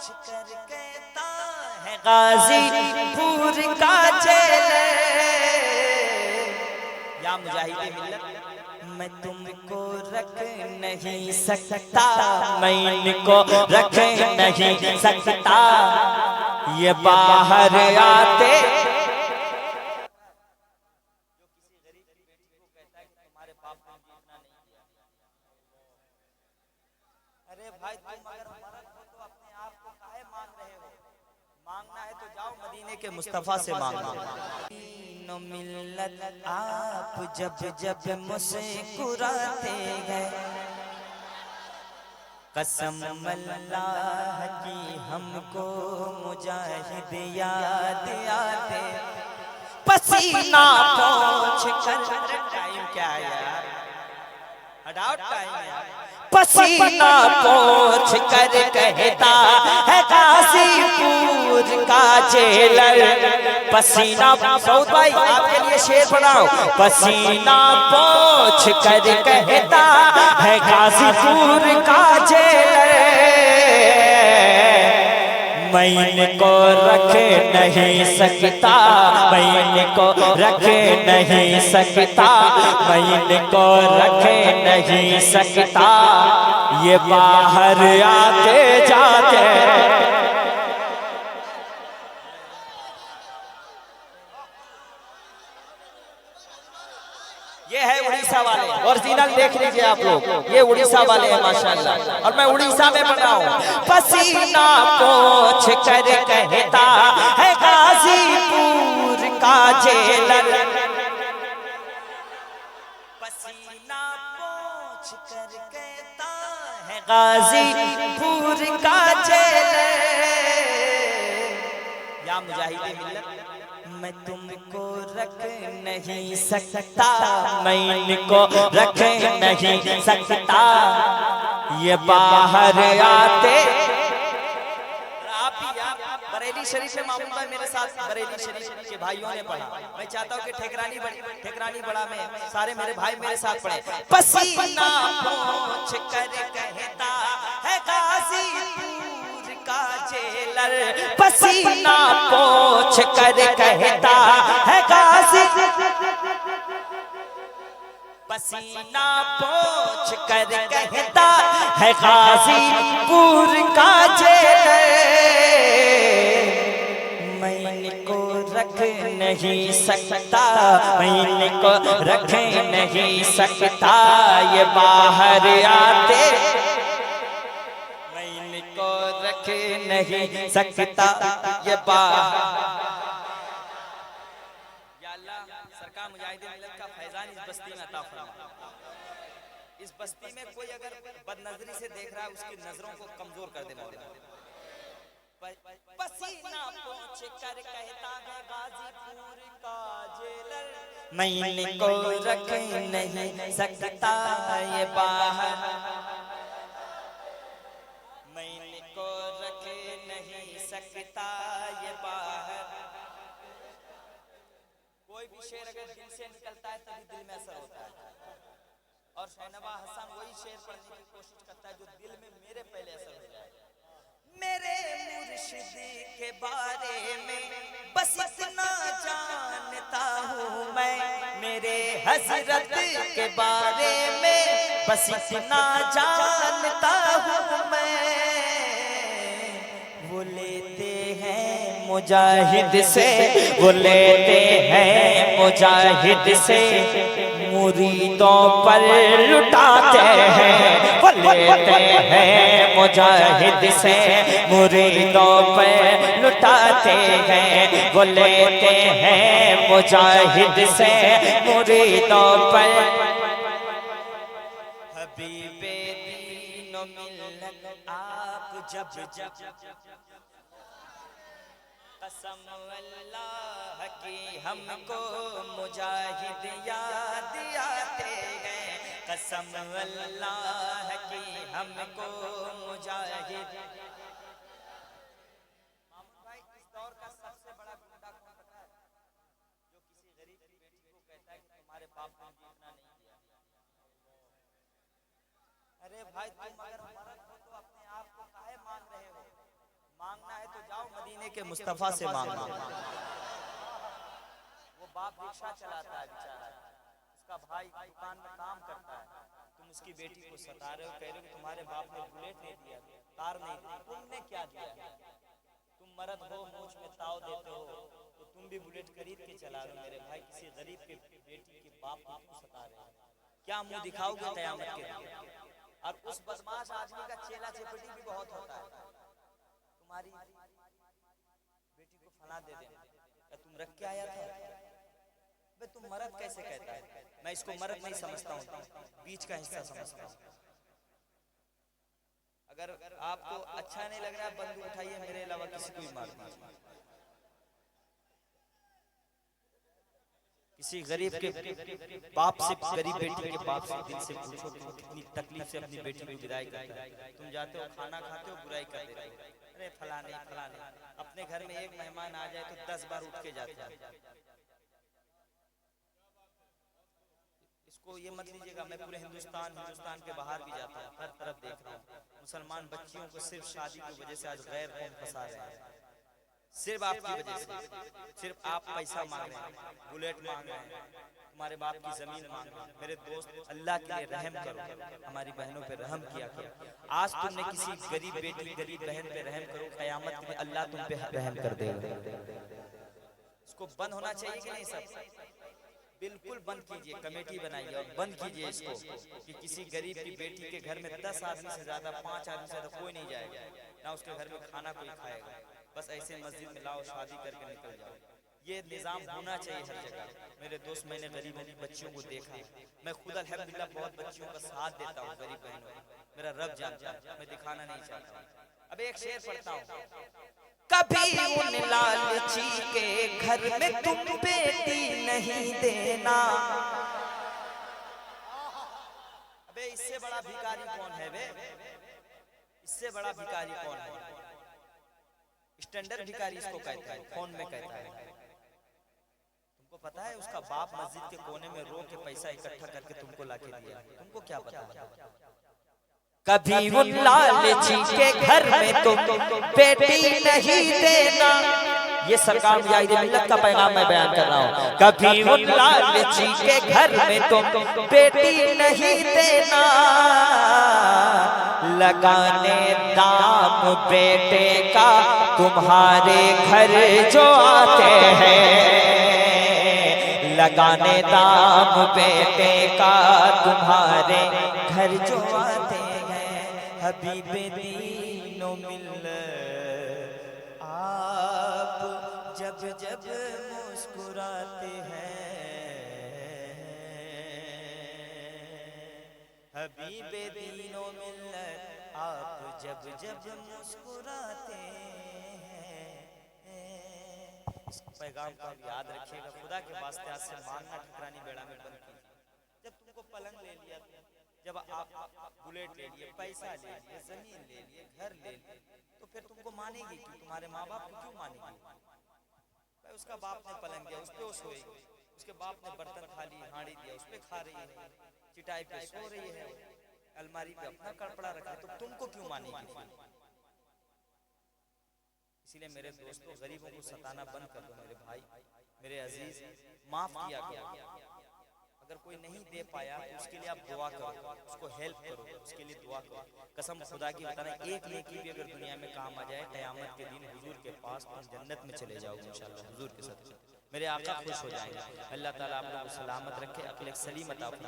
पूछ कर कहता है गाजीपुर का जेलर, या मुजाहिदे मिल्लत मैं तुमको रख नहीं सकता, मैं इनको रख नहीं सकता, ये बाहर आते। अरे भाई तुम अगर मर्द हो तो अपने आप को काहे मांग रहे हो? मांगना है तो जाओ मदीने के मुस्तफा से मांगो। नो मिल्लत आप जब जब मुस्कुराते हैं, कसम अल्लाह की हमको मुजाहिद याद आते, पसीना पोंछ कर। टाइम क्या है यार, हटाओ टाइम यार। पसीना पोंछ कर कहता है गाजीपुर का जेलर, पसीना। सऊद भाई आपके लिए शेर बनाओ। पसीना पोंछ कर कहता है गाजीपुर का जेलर, मैं इनको रख नहीं सकता, मैं इनको रख नहीं सकता, मैं इनको रख नहीं सकता, ये बाहर आते जाते। ये है उड़ीसा वाले, ओरिजिनल देख लीजिए आप लोग, ये उड़ीसा वाले हैं माशाल्लाह, और मैं उड़ीसा में बना हूँ। पसीना पोंछ कर कहता है गाजीपुर का जेलर, पसीना पोंछ कर कहता है गाजीपुर का जेलर, या मुजाहिदे मिल्लत मैं तुमको रख नहीं सकता, मैं इनको रख नहीं सकता, ये बाहर आते। बरेली शरीफ में मामून भाई मेरे साथ बरेली शरीफ के भाइयों ने पढ़ा, मैं चाहता हूँ कि ठेकरानी बड़ा में सारे मेरे भाई मेरे साथ पढ़े। पसीना पोंछ कर कहता है गाजीपुर का जेलर, पसीना पोंछ कर कहता है पसीना पोंछ कर कहता है गाजीपुर का जेलर, मैं इनको रख नहीं सकता, मैं इनको रख नहीं सकता, ये बाहर आते, मैं इनको रख नहीं सकता, ये बाहर। या अल्लाह सरकार मुजाहिदे मिल्लत का फैजान इस बस्ती में अता फरमा। इस बस्ती में कोई अगर बदनजरी से देख रहा है उसकी नजरों को कमजोर कर दे मौला। पसीना पोंछ कर कहता है गाजीपुर का जेलर, मैं इनको रख नहीं सकता, ये बाहर, मैं इनको रख नहीं सकता, ये बाहर। कोई भी शेर अगर दिल से निकलता है तभी दिल में असर होता है, और शहनवाज हसन वही शेर पढ़ने की कोशिश करता है जो दिल में मेरे पहले असर हो जाए। मेरे मुर्शिद के बारे में बस इतना जानता हूँ मैं, मेरे हजरत के बारे में बस इतना जानता हूँ मैं, वो लेते हैं मुजाहिद से, वो लेते हैं मुजाहिद से, मुरीदों पर लुटाते हैं, वो लेते हैं मुजाहिद से, मुरीदों पर लुटाते हैं, वो लेते हैं मुजाहिद से, मुरीदों पर। हबीबे दीनो मिल्लत आप जब कसम अल्लाह की हमको मुजाहिद याद आते हैं, कसम अल्लाह की हमको मुजाहिद। मामून भाई इस दौर का सबसे बड़ा गुंडा कौन पता है? जो किसी गरीब की बेटी को कहता है कि तुम्हारे बाप ने मुझे इतना नहीं दिया। अरे भाई तुम अगर मर्द हो तो अपने आप को काहे मांग रहे हो? मदीने के मुस्तफा से मांगना। वो बाप रिक्शा चलाता है बेचारा, उसका भाई दुकान में काम करता है, तुम उसकी बेटी को सता रहे हो, कह रहे हो तुम्हारे बाप ने बुलेट नहीं दिया, कार नहीं दी, तुमने क्या दिया? तुम मर्द हो, मूंछ में ताव देते हो, तो तुम भी बुलेट खरीद के चला रहे हो। मेरे भाई किसी गरीब के बेटी के बाप को क्यों सता रहे हो? क्या मुंह दिखाओगे कयामत के दिन? और उस बदमाश आदमी का चेला चपेटी भी बहुत होता है। तुम्हारी बेटी को फला दे देना, तुम रख के आया था? बे तुम मर्द कैसे कहता है? मैं इसको मर्द नहीं समझता हूँ, बीच का हिस्सा समझता हूँ। अगर आपको अच्छा नहीं लग रहा, बंदूक उठाइए, मेरे अलावा किसी को भी मार दीजिए। किसी गरीब के बाप से, गरीब बेटी के बाप से दिल से पूछो कि कितनी तकलीफ से अपनी बेटी की विदाई करता है। तुम जाते हो, खाना खाते हो, बुराई कर देते हो, अरे फलाने फलाने। अपने घर में एक मेहमान आ जाए तो 10 बार उठ के जाते हैं। इसको ये मत लीजिएगा, मैं पूरे हिंदुस्तान के बाहर भी जाता हूँ, हर तरफ देख रहा हूँ मुसलमान बच्चियों को सिर्फ शादी की वजह से आज गैर कौम फंसा रहे हैं। सिर्फ आपकी वजह से, सिर्फ आप पैसा मांग रहे हैं, बुलेट मांग रहे हैं, तुम्हारे बाप की जमीन मांग रहे हैं। मेरे दोस्त, अल्लाह के लिए रहम करो, हमारी बहनों पे रहम किया करो। आज तुमने किसी गरीब बेटी, गरीब बहन पे रहम करो, कयामत में अल्लाह तुम पे रहम कर देगा। इसको बंद होना चाहिए कि नहीं? सब बिल्कुल बंद कीजिए, कमेटी बनाइए और बंद कीजिए इसको कि किसी गरीब की बेटी के घर में 10 आदमी से ज्यादा, 5 आदमी से ज्यादा कोई नहीं जाएगा, ना उसके घर में खाना कोई खाएगा। बस ऐसे मस्जिद में लाओ, शादी करके निकल जाओ। ये निजाम होना चाहिए हर जगह। मेरे दोस्त, मैंने गरीबों की बच्चियों को देखा, मैं खुद अल्हम्दुलिल्लाह बहुत बच्चियों का साथ देता हूँ, गरीब बहनों का, मेरा रब जानता है, मैं दिखाना नहीं चाहता। अब एक शेर पढ़ता हूँ। कभी उन लालची के घर में तुम बेटी नहीं देना। अबे इससे बड़ा भिखारी कौन है बे? इससे बड़ा भिखारी कौन है? स्टैंडर्ड भिखारी इसको कहता है, फोन में कहता है। तुमको पता है उसका बाप मस्जिद के कोने में रो के पैसा इकट्ठा करके तुमको लाके दिया, तुमको क्या पता? कभी उन लालची के घर में तुम बेटी नहीं देना। ये सरकार मुजाहिद मिल्लत का पैगाम मैं बयान कर रहा हूँ। कभी उन लालची के घर में तुम बेटी नहीं देना, लगाने दाम बेटे का तुम्हारे घर जो आते हैं, लगाने दाम बेटे का तुम्हारे घर जो आते हैं। हबीब दीनो मिल्लत आप जब जब मुस्कुराते हैं, हबीब दीनो मिल्लत आप जब जब मुस्कुराते हैं। इस पैगाम को आप याद रखिएगा, खुदा के वास्ते आज से मांगना ठुकरानी बेड़ा में बंद कीजिए। जब तुमको पलंग ले लिया, जब आप बुलेट ले लिए, पैसा ले लिए, जमीन ले लिए, घर ले लिए, तो फिर तुमको मानेगी कि तुम्हारे माँ बाप को क्यों मानेगी? भाई उसका बाप ने पलंग दिया, उस पे वो सोएगी, उसके बाप ने बर्तन थाली हांडी दिया, उस पे खा रही है, चिटाई पे सो रही है, अलमारी पे अपना कपड़ा रखा है, तो तुमको क्यों मानेगी? इसीलिए मेरे दोस्तों, गरीबों को सताना बंद कर दो। मेरे भाई, मेरे अजीज, माफ किया करो। अगर कोई नहीं दे पाया तो उसके लिए आप दुआ करो, उसको हेल्प करो, उसके लिए दुआ करो। कसम खुदा की बताना, एक नेकी भी अगर दुनिया में काम आ जाए, क़यामत के दिन हुजूर के पास तुम जन्नत में चले जाओगे इंशाअल्लाह, हुजूर के साथ। मेरे आका खुश हो जाएंगे। अल्लाह ताला आप लोगों को सलामत रखे, अक़ल सलीम अता फरमाए।